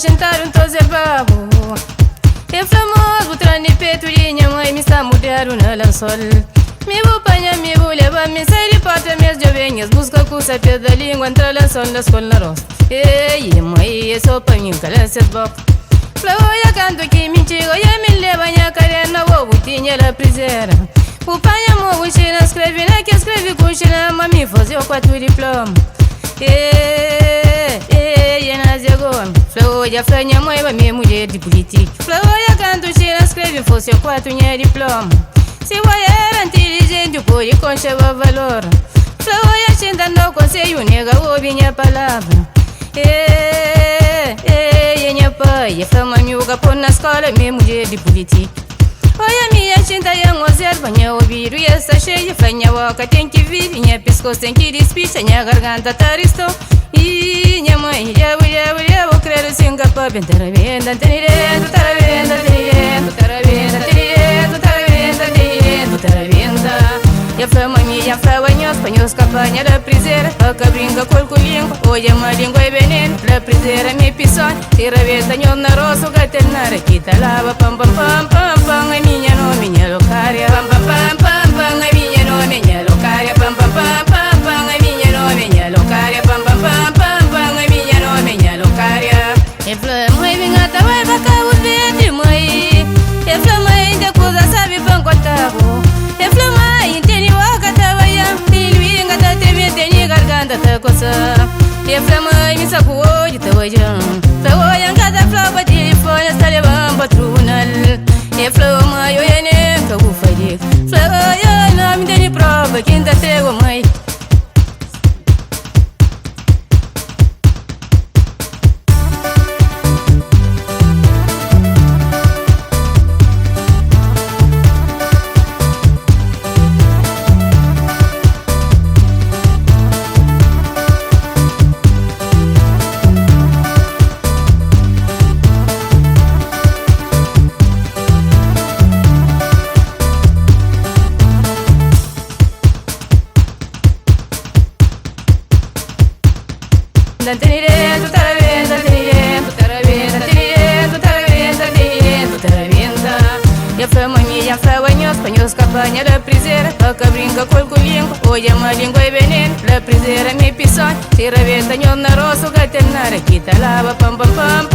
sentaram todos é babo. É famoso, o trane peito de minha mãe me está mudando na lençol. Me vou apanhar, me vou levar, me sai de porta, minhas jovenhas. Busca curso a pé da língua, entra lençol na escola na roça. Ei, mãe, é só para mim, calência de boca. Flavoia canto que mentira, eu me leva minha carena, vou tinha la prisera. O pai amor, o china escreve, né que escreve com china, mami fazia o 4 diploma. Flavoia foi minha mãe, vai minha mulher de política. Flavoia canto, china escreve, fosse o 4 diploma. Se vai era inteligente, pode conservar valor. Flavoia chinda no conselho, nega ouve minha palavra. Minha pai, é fama miúga por na escola, minha mulher de política. Olha minha chinta, eu não observo, minha ouvido e essa cheia. Minha boca tem que vir, minha pescoço tem que despichar, minha garganta tá ristou. E minha mãe, eu vou crer assim que para bem, taravenda, taravenda, taravenda, taravenda, taravenda, taravenda, taravenda. E a fama minha fala em espanhol, campanha da priseira. A cabringa com o língua, hoje é uma língua e veneno. Da priseira me pisou, tira a veta na roça, o gatenara. Quita lava, pam pam pam pam pam. A minha nome, minha locária. Pam pam pam pam pam. A minha nome, minha locária. Pam pam pam pam pam. A minha nome, minha locária. Pam pam pam pam pam. A minha nome, minha locária. E flama, mãe, vem até vai vaca, o verde, mãe. E flama, ainda coisa sabe, pão cortado. E flama, entende o que tava aí. E luinga da TV, tem garganta, tá coçando. E flama, me saco hoje, tá hoje. Flavoia em cada flava de folha, está levando para tribunal. E flama, eu ia nem que eu vou fazer. Flavoia, não me tem prova, quem tá teu mãe. E a fama minha fala em espanhol, campanha da priseira. A cabringa com o língua, hoje é uma língua e veneno. Da priseira me pisou, tira a veta na roça, o gatenara. Quita lava, pam pam pam.